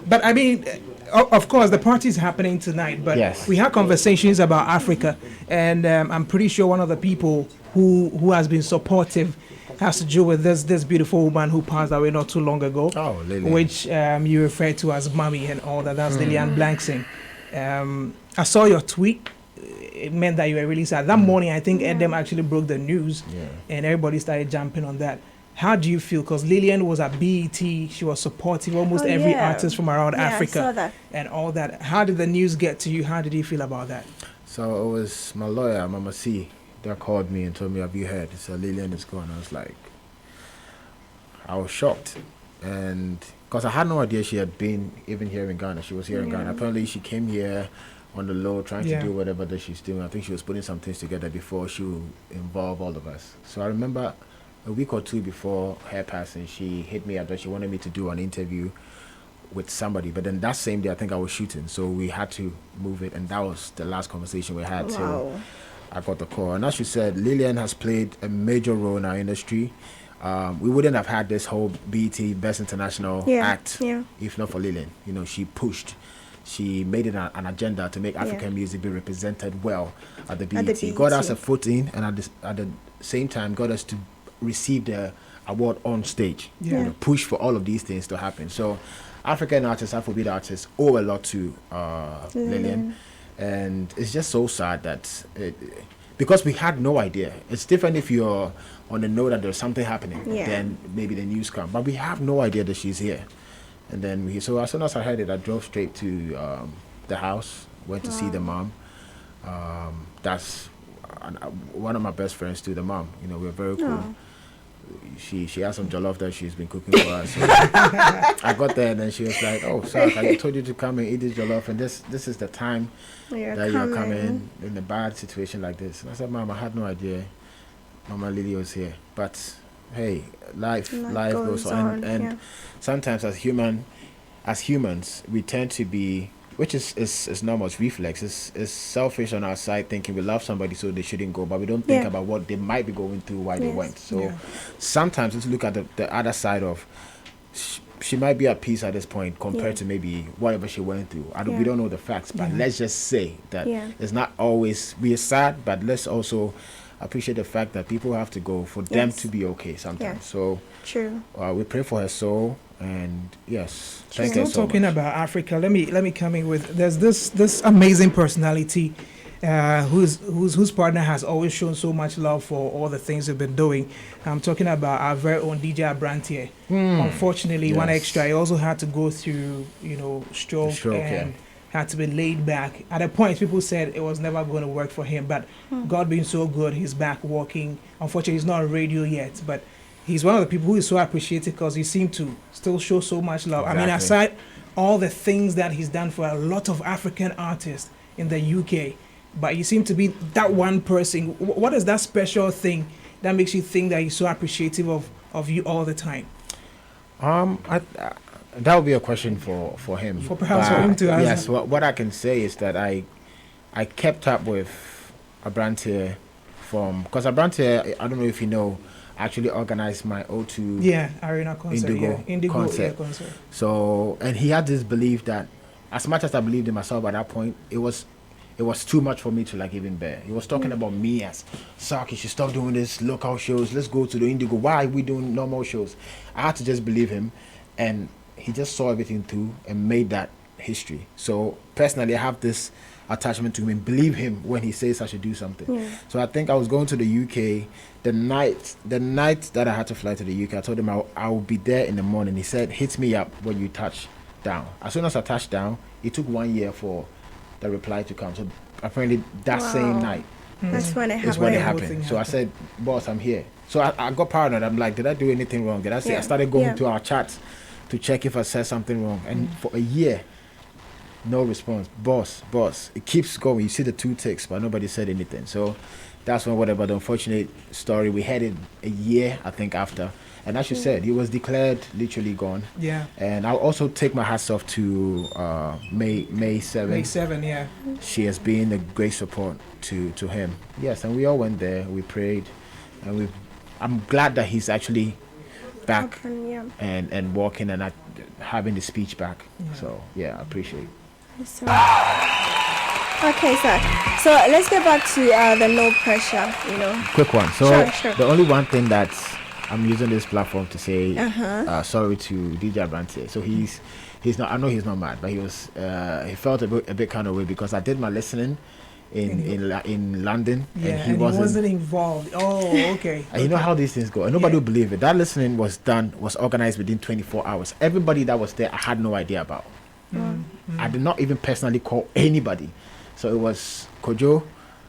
But I mean, of course, the party is happening tonight. But Yes. we had conversations about Africa, and I'm pretty sure one of the people who has been supportive has to do with this beautiful woman who passed away not too long ago, Lilian. which you refer to as Mommy and all that. That's Lilian Blankson. I saw your tweet. It meant that you were really sad. That morning, I think Edem actually broke the news, and everybody started jumping on that. How do you feel? Because Lilian was at BET, she was supporting almost every artist from around Africa, I saw that. and all that. How did the news get to you? How did you feel about that? So it was my lawyer, Mama C, that called me and told me, have you heard? So Lilian is gone. I was like, I was shocked. And because I had no idea she had been even here in Ghana. She was here in Ghana. Apparently she came here on the low trying to do whatever that she's doing. I think she was putting some things together before she would involve all of us. So I remember a week or two before her passing, she hit me up that she wanted me to do an interview with somebody. But then that same day, I think I was shooting. So we had to move it. And that was the last conversation we had till I got the call. And as you said, Lilian has played a major role in our industry. We wouldn't have had this whole BET Best International Act if not for Lilian. You know, she pushed. She made it an agenda to make African music be represented well at the BET. Got us a foot in, and at the same time got us to receive the award on stage. You know, push for all of these things to happen. So African artists, Afrobeat artists owe a lot to Lilian. And it's just so sad that because we had no idea. It's different if you're on the know that there's something happening, then maybe the news comes. But we have no idea that she's here. And then so as soon as I heard it, I drove straight to the house, went to see the mom. That's one of my best friends too, the mom. You know, we're very cool. She has some jollof that she's been cooking for us. So I got there and then she was like, "Oh, sorry, I told you to come and eat this jollof, and this is the time that you're coming in a bad situation like this." And I said, "Mom, I had no idea Mama Lily was here, but hey, life goes on, and sometimes as humans, we tend to be, which is normal, it's reflex, it's selfish on our side, thinking we love somebody so they shouldn't go, but we don't think about what they might be going through, why they went. So sometimes let's look at the other side of she might be at peace at this point compared to maybe whatever she went through. We don't know the facts, but let's just say that it's not always, we are sad, but let's also appreciate the fact that people have to go for them to be okay sometimes. So true. We pray for her soul, and thank Still you so talking much. about Africa, let me come in with there's this amazing personality whose partner has always shown so much love for all the things we've been doing. I'm talking about our very own DJ Abrantee. Unfortunately, one extra, he also had to go through stroke and had to be laid back. At a point, people said it was never going to work for him, but God being so good, he's back working. Unfortunately, he's not on radio yet, but he's one of the people who is so appreciated because he seemed to still show so much love. Exactly. I mean, aside all the things that he's done for a lot of African artists in the UK, but you seem to be that one person. What is that special thing that makes you think that he's so appreciative of you all the time? That would be a question for him. For him to answer. Yes, what I can say is that I kept up with Abrantee because Abrantee, I don't know if you know, actually organized my O2 Arena concert, Indigo concert. Concert. So, and he had this belief that as much as I believed in myself at that point, it was too much for me to even bear. He was talking about me as, Sark, you should stop doing this local shows. Let's go to the Indigo. Why are we doing normal shows? I had to just believe him, and he just saw everything through and made that history. So personally, I have this attachment to him and believe him when he says I should do something. So I think I was going to the UK the night that I had to fly to the UK. I told him I will be there in the morning. He said, hit me up when you touch down. As soon as I touched down, it took 1 year for the reply to come. So apparently that same night that's when it happened. So I said, boss, I'm here. So I got paranoid. I'm like, did I do anything wrong? Did I say? I started going to our chats to check if I said something wrong. And for a year, no response. Boss. It keeps going. You see the 2 ticks, but nobody said anything. So that's when whatever the unfortunate story, we had it a year, I think, after. And as you said, he was declared literally gone. Yeah. And I'll also take my hats off to May 7. May 7, yeah. She has been a great support to him. Yes, and we all went there. We prayed, and I'm glad that he's actually back and walking. And having the speech back. So yeah, I appreciate it. So, okay, so let's get back to the no pressure, Quick one. So Sure. the only one thing that I'm using this platform to say sorry to DJ Abrantee. So he's not, I know he's not mad, but he was he felt a bit kind of way because I did my listening in London, and he wasn't involved. Oh, okay. And you know how these things go, and nobody will believe it. That listening was organized within 24 hours. Everybody that was there, I had no idea about. I did not even personally call anybody. So it was Kojo,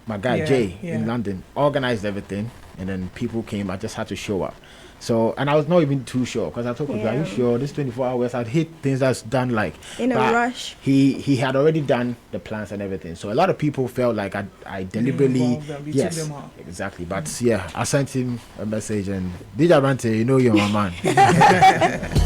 my guy Jay in London, organized everything, and then people came. I just had to show up. So, and I was not even too sure because I told Kojo, are you sure this 24 hours? I'd hate things that's done like in a rush. He had already done the plans and everything. So a lot of people felt like I deliberately exactly. But I sent him a message, and DJ Abrantee, you're my man.